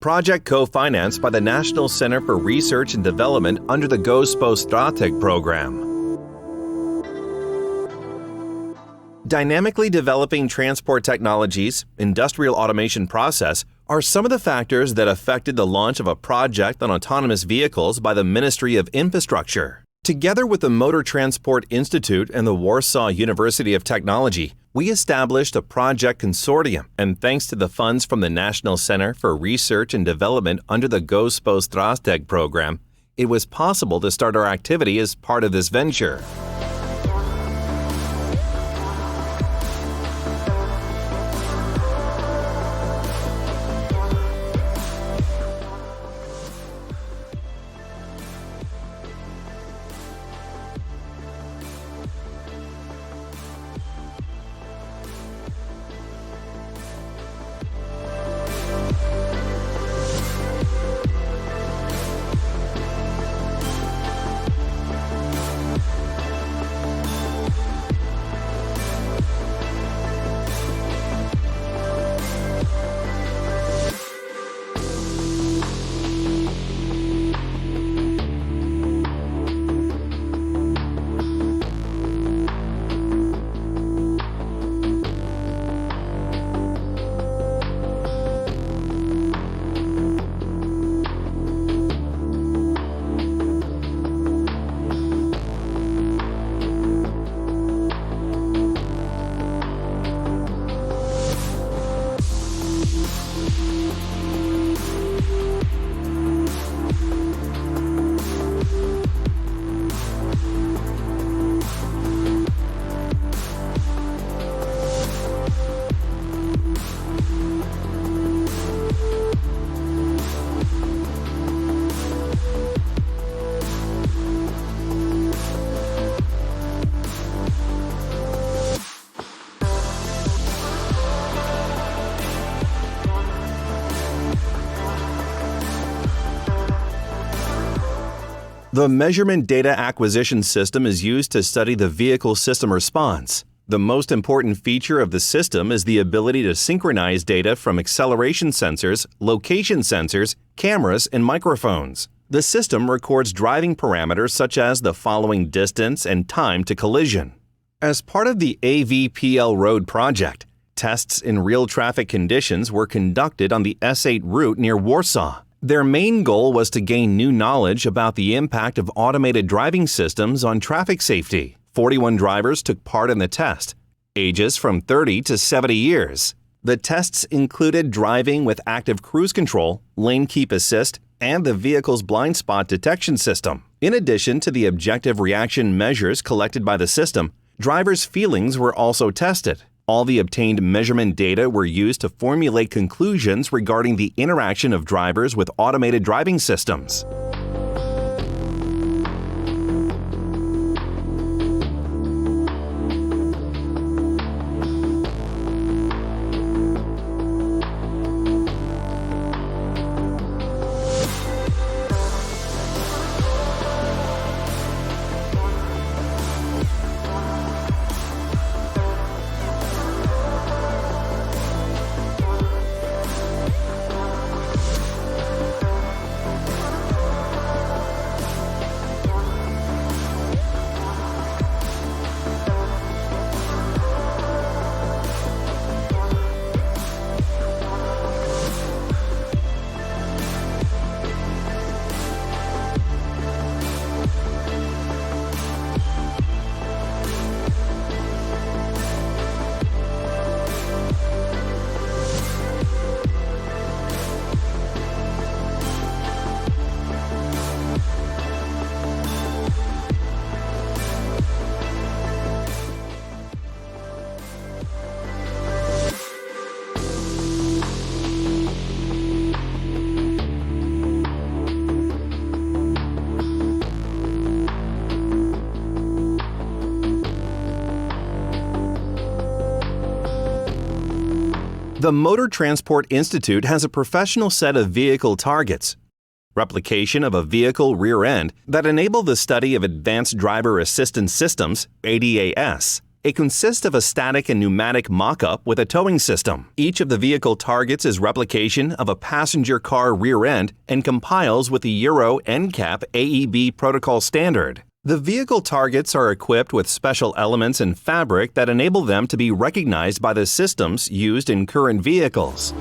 project co-financed by the National Center for Research and Development under the Gospodartek program. Dynamically developing transport technologies, industrial automation process, are some of the factors that affected the launch of a project on autonomous vehicles by the Ministry of Infrastructure. Together with the Motor Transport Institute and the Warsaw University of Technology, we established a project consortium, and thanks to the funds from the National Center for Research and Development under the Gospodartek program, it was possible to start our activity as part of this venture. The Measurement Data Acquisition System is used to study the vehicle system response. The most important feature of the system is the ability to synchronize data from acceleration sensors, location sensors, cameras, and microphones. The system records driving parameters such as the following distance and time to collision. As part of the AVPL Road project, tests in real traffic conditions were conducted on the S8 route near Warsaw. Their main goal was to gain new knowledge about the impact of automated driving systems on traffic safety. 41 drivers took part in the test, ages from 30 to 70 years. The tests included driving with active cruise control, lane keep assist, and the vehicle's blind spot detection system. In addition to the objective reaction measures collected by the system, drivers' feelings were also tested. All the obtained measurement data were used to formulate conclusions regarding the interaction of drivers with automated driving systems. The Motor Transport Institute has a professional set of vehicle targets, replication of a vehicle rear end that enable the study of advanced driver assistance systems, ADAS, It consists of a static and pneumatic mock-up with a towing system. Each of the vehicle targets is replication of a passenger car rear end and compiles with the Euro NCAP AEB protocol standard. The vehicle targets are equipped with special elements and fabric that enable them to be recognized by the systems used in current vehicles.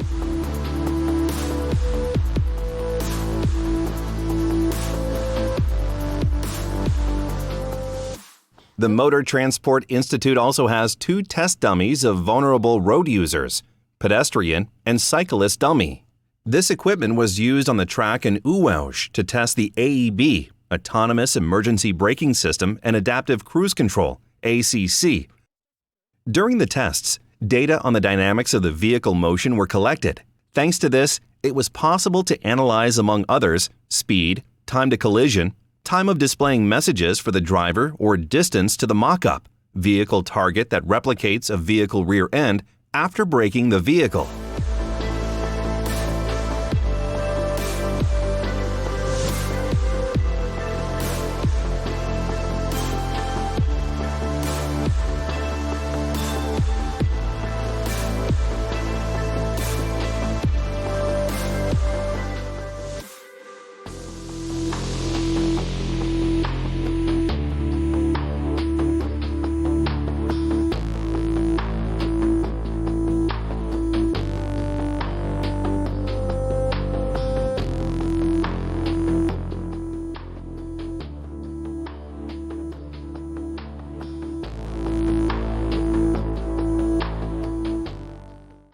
The Motor Transport Institute also has 2 test dummies of vulnerable road users, pedestrian and cyclist dummy. This equipment was used on the track in Uwelj to test the AEB, Autonomous Emergency Braking System and Adaptive Cruise Control, ACC. During the tests, data on the dynamics of the vehicle motion were collected. Thanks to this, it was possible to analyze, among others, speed, time to collision, time of displaying messages for the driver or distance to the mock-up, vehicle target that replicates a vehicle rear end after braking the vehicle.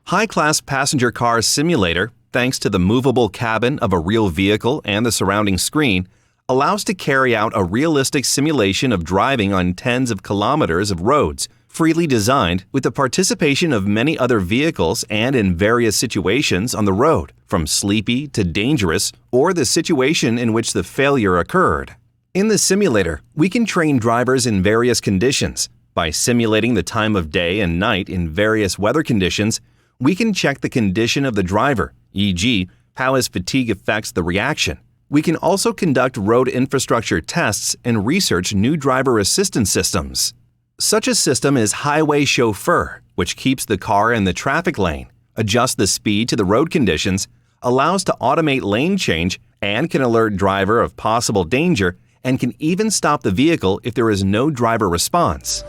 High-class passenger car simulator, thanks to the movable cabin of a real vehicle and the surrounding screen, allows to carry out a realistic simulation of driving on tens of kilometers of roads, freely designed with the participation of many other vehicles and in various situations on the road, from sleepy to dangerous, or the situation in which the failure occurred. In the simulator, we can train drivers in various conditions. By simulating the time of day and night in various weather conditions, we can check the condition of the driver, e.g., how his fatigue affects the reaction. We can also conduct road infrastructure tests and research new driver assistance systems. Such a system is Highway Chauffeur, which keeps the car in the traffic lane, adjusts the speed to the road conditions, allows to automate lane change, and can alert driver of possible danger, and can even stop the vehicle if there is no driver response.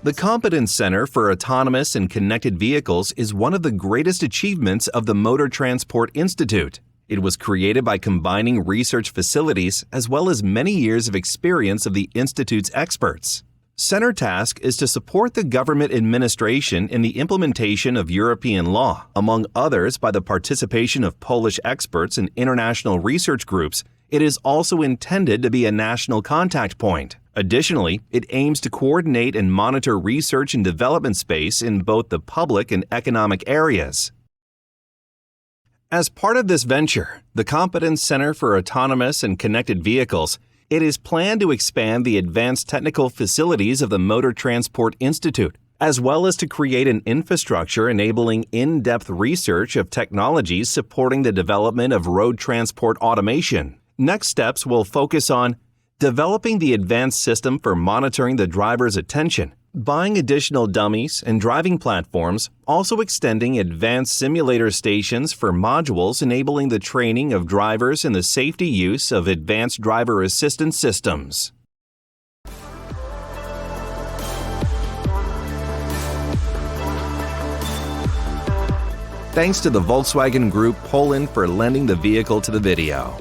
The Competence Center for Autonomous and Connected Vehicles is one of the greatest achievements of the Motor Transport Institute. It was created by combining research facilities as well as many years of experience of the Institute's experts. Center task is to support the government administration in the implementation of European law, among others by the participation of Polish experts and international research groups. It is also intended to be a national contact point. Additionally, it aims to coordinate and monitor research and development space in both the public and economic areas. As part of this venture, the Competence Center for Autonomous and Connected Vehicles, it is planned to expand the advanced technical facilities of the Motor Transport Institute, as well as to create an infrastructure enabling in-depth research of technologies supporting the development of road transport automation. Next steps will focus on developing the advanced system for monitoring the driver's attention, buying additional dummies and driving platforms, also extending advanced simulator stations for modules enabling the training of drivers and the safety use of advanced driver assistance systems. Thanks to the Volkswagen Group Poland for lending the vehicle to the video.